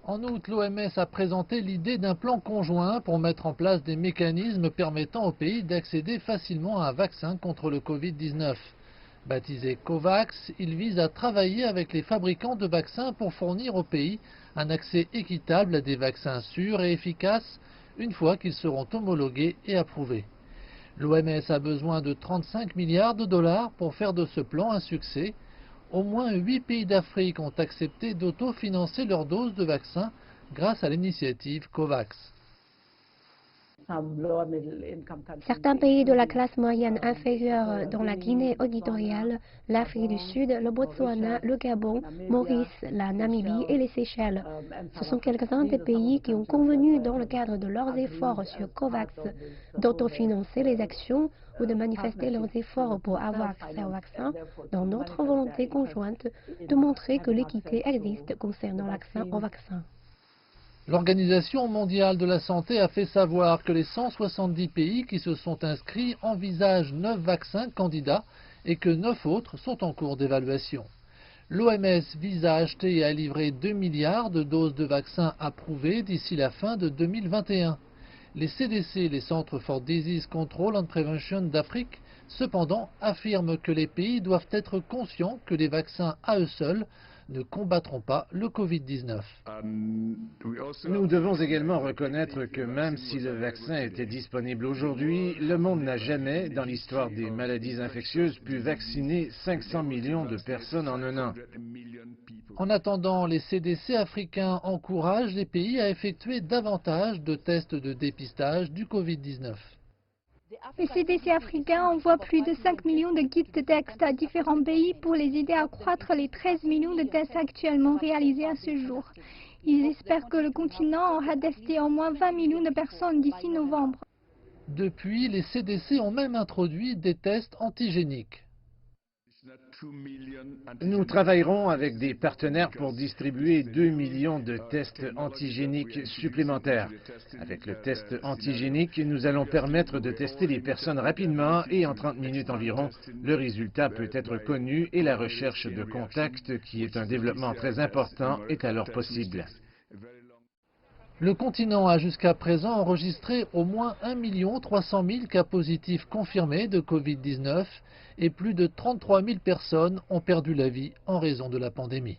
En août, l'OMS a présenté l'idée d'un plan conjoint pour mettre en place des mécanismes permettant aux pays d'accéder facilement à un vaccin contre le Covid-19. Baptisé COVAX, il vise à travailler avec les fabricants de vaccins pour fournir aux pays un accès équitable à des vaccins sûrs et efficaces une fois qu'ils seront homologués et approuvés. L'OMS a besoin de 35 milliards de dollars pour faire de ce plan un succès. Au moins 8 pays d'Afrique ont accepté d'autofinancer leur dose de vaccin grâce à l'initiative COVAX. Certains pays de la classe moyenne inférieure, dont la Guinée équatoriale, l'Afrique du Sud, le Botswana, le Gabon, Maurice, la Namibie et les Seychelles. Ce sont quelques-uns des pays qui ont convenu, dans le cadre de leurs efforts sur COVAX, d'autofinancer les actions ou de manifester leurs efforts pour avoir accès au vaccin, dans notre volonté conjointe de montrer que l'équité existe concernant l'accès au vaccin. L'Organisation mondiale de la santé a fait savoir que les 170 pays qui se sont inscrits envisagent 9 vaccins candidats et que 9 autres sont en cours d'évaluation. L'OMS vise à acheter et à livrer 2 milliards de doses de vaccins approuvées d'ici la fin de 2021. Les CDC, les Centres for Disease Control and Prevention d'Afrique, cependant, affirment que les pays doivent être conscients que les vaccins à eux seuls ne combattront pas le Covid-19. Nous devons également reconnaître que même si le vaccin était disponible aujourd'hui, le monde n'a jamais, dans l'histoire des maladies infectieuses, pu vacciner 500 millions de personnes en un an. En attendant, les CDC africains encouragent les pays à effectuer davantage de tests de dépistage du Covid-19. Les CDC africains envoient plus de 5 millions de kits de tests à différents pays pour les aider à accroître les 13 millions de tests actuellement réalisés à ce jour. Ils espèrent que le continent aura testé au moins 20 millions de personnes d'ici novembre. Depuis, les CDC ont même introduit des tests antigéniques. Nous travaillerons avec des partenaires pour distribuer 2 millions de tests antigéniques supplémentaires. Avec le test antigénique, nous allons permettre de tester les personnes rapidement et en 30 minutes environ, le résultat peut être connu et la recherche de contacts, qui est un développement très important, est alors possible. Le continent a jusqu'à présent enregistré au moins 1 300 000 cas positifs confirmés de Covid-19 et plus de 33 000 personnes ont perdu la vie en raison de la pandémie.